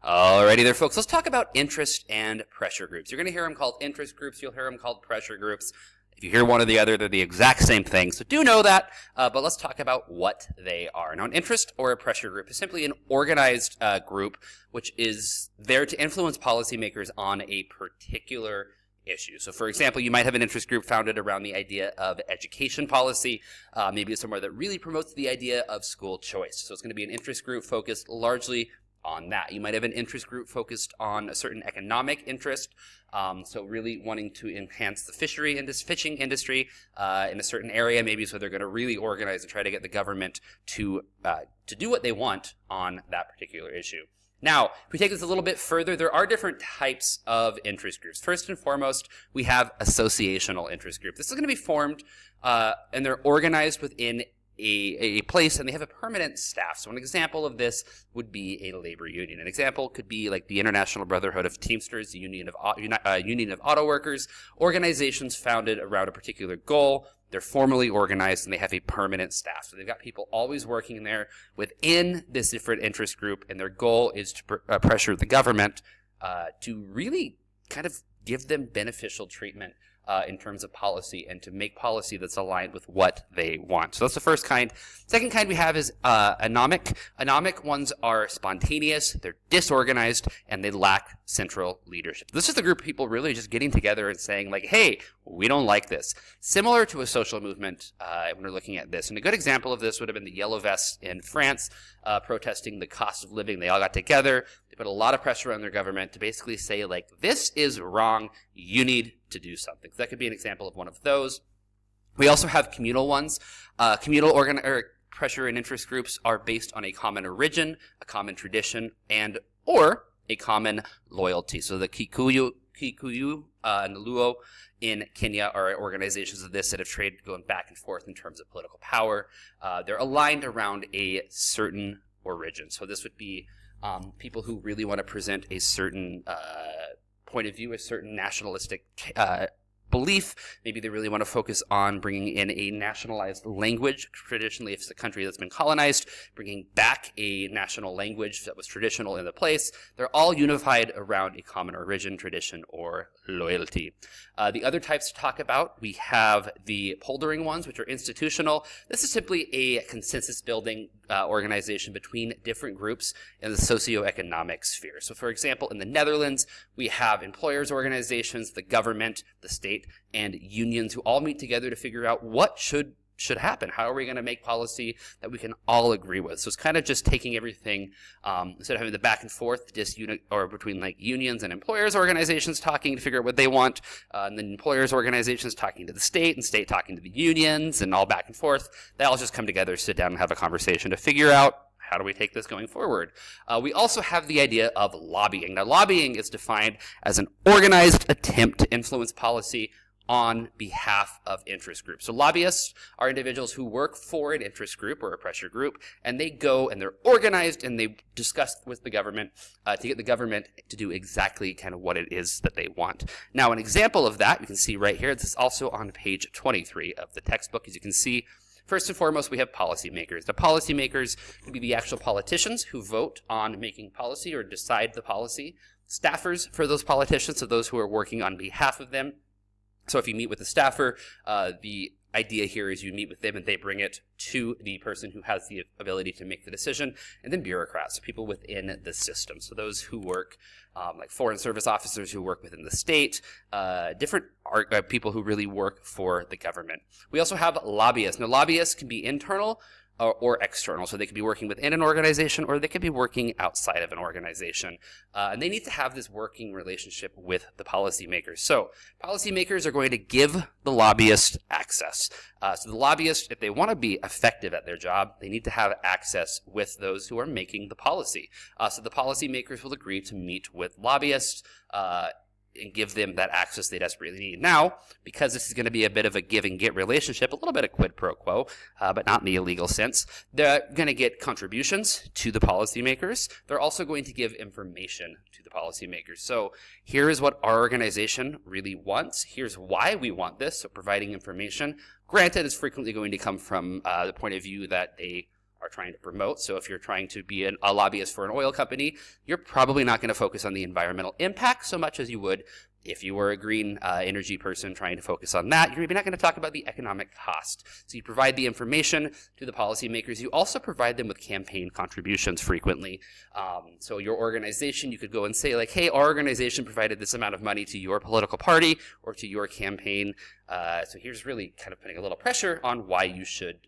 Alrighty there, folks. Let's talk about interest and pressure groups. You're going to hear them called interest groups. You'll hear them called pressure groups. If you hear one or the other, they're the exact same thing. So do know that, but let's talk about what they are. Now, an interest or a pressure group is simply an organized group which is there to influence policymakers on a particular issue. So, for example, you might have an interest group founded around the idea of education policy. Maybe it's somewhere that really promotes the idea of school choice. So it's going to be an interest group focused largely on that. You might have an interest group focused on a certain economic interest, so really wanting to enhance the fishing industry in a certain area, maybe, so they're going to really organize and try to get the government to do what they want on that particular issue. Now, if we take this a little bit further, there are different types of interest groups. First and foremost, we have associational interest group. This is going to be formed, and they're organized within a place, and they have a permanent staff. So an example of this would be a labor union. An example could be like the International Brotherhood of Teamsters, the Union of Auto Workers, organizations founded around a particular goal. They're formally organized, and they have a permanent staff. So they've got people always working there within this different interest group, and their goal is to pressure the government to really kind of give them beneficial treatment in terms of policy, and to make policy that's aligned with what they want. So that's the first kind. Second kind we have is anomic. Anomic ones are spontaneous, they're disorganized, and they lack central leadership. This is the group of people really just getting together and saying, like, hey, we don't like this. Similar to a social movement when we're looking at this. And a good example of this would have been the Yellow Vests in France protesting the cost of living. They all got together. They put a lot of pressure on their government to basically say, like, this is wrong. You need to do something. So that could be an example of one of those. We also have communal ones. Communal pressure and interest groups are based on a common origin, a common tradition, and or a common loyalty. So the Kikuyu and the Luo in Kenya are organizations of this that have traded going back and forth in terms of political power. They're aligned around a certain origin. So this would be people who really want to present a certain point of view, a certain nationalistic belief. Maybe they really want to focus on bringing in a nationalized language. Traditionally, if it's a country that's been colonized, bringing back a national language that was traditional in the place. They're all unified around a common origin, tradition, or loyalty. The other types to talk about, we have the poldering ones, which are institutional. This is simply a consensus-building organization between different groups in the socioeconomic sphere. So, for example, in the Netherlands, we have employers' organizations, the government, the state, and unions who all meet together to figure out what should happen. How are we going to make policy that we can all agree with? So it's kind of just taking everything, instead of having the back and forth, or between like unions and employers organizations talking to figure out what they want, and then employers organizations talking to the state, and state talking to the unions, and all back and forth. They all just come together, sit down, and have a conversation to figure out how do we take this going forward. We also have the idea of lobbying. Now, lobbying is defined as an organized attempt to influence policy on behalf of interest groups. So lobbyists are individuals who work for an interest group or a pressure group, and they go and they're organized and they discuss with the government to get the government to do exactly kind of what it is that they want. Now, an example of that you can see right here. This is also on page 23 of the textbook. As you can see, first and foremost, we have policymakers. The policymakers could be the actual politicians who vote on making policy or decide the policy. Staffers for those politicians, so those who are working on behalf of them. So if you meet with a staffer, the idea here is you meet with them and they bring it to the person who has the ability to make the decision. And then bureaucrats, people within the system. So those who work, like foreign service officers who work within the state, different people who really work for the government. We also have lobbyists. Now, lobbyists can be internal or external. So they could be working within an organization, or they could be working outside of an organization. And they need to have this working relationship with the policymakers. So policymakers are going to give the lobbyist access. So the lobbyists, if they want to be effective at their job, they need to have access with those who are making the policy. So the policymakers will agree to meet with lobbyists, and give them that access they desperately need. Now, because this is going to be a bit of a give and get relationship, a little bit of quid pro quo, but not in the illegal sense, they're going to get contributions to the policymakers. They're also going to give information to the policymakers. So here is what our organization really wants. Here's why we want this. So providing information, granted, is frequently going to come from the point of view that they are trying to promote. So if you're trying to be a lobbyist for an oil company, you're probably not going to focus on the environmental impact so much as you would if you were a green energy person trying to focus on that. You're maybe not going to talk about the economic cost. So you provide the information to the policymakers. You also provide them with campaign contributions frequently. So your organization, you could go and say like, hey, our organization provided this amount of money to your political party or to your campaign. So here's really kind of putting a little pressure on why you should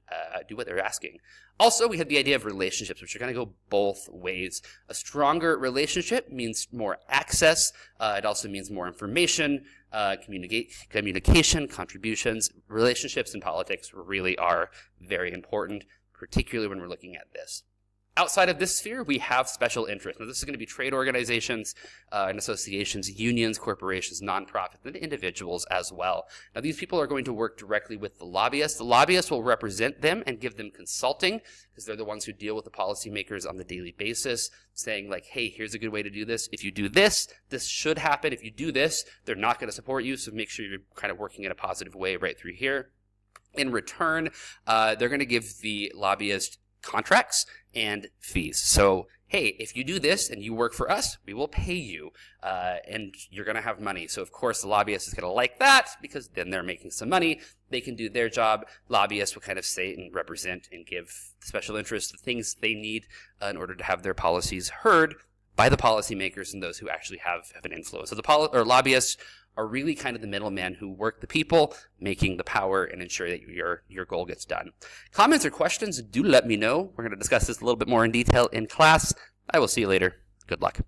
do what they're asking. Also, we had the idea of relationships, which are going to go both ways. A stronger relationship means more access. It also means more information, communication, contributions. Relationships in politics really are very important, particularly when we're looking at this. Outside of this sphere, we have special interests. Now, this is going to be trade organizations and associations, unions, corporations, nonprofits, and individuals as well. Now, these people are going to work directly with the lobbyists. The lobbyists will represent them and give them consulting because they're the ones who deal with the policymakers on the daily basis, saying like, hey, here's a good way to do this. If you do this, this should happen. If you do this, they're not going to support you, so make sure you're kind of working in a positive way right through here. In return, they're going to give the lobbyist contracts and fees. So, hey, if you do this and you work for us, we will pay you, and you're going to have money. So, of course, the lobbyist is going to like that because then they're making some money. They can do their job. Lobbyists will kind of say and represent and give special interests the things they need in order to have their policies heard by the policymakers and those who actually have an influence. So the lobbyists are really kind of the middleman who work the people, making the power and ensure that your goal gets done. Comments or questions, do let me know. We're going to discuss this a little bit more in detail in class. I will see you later. Good luck.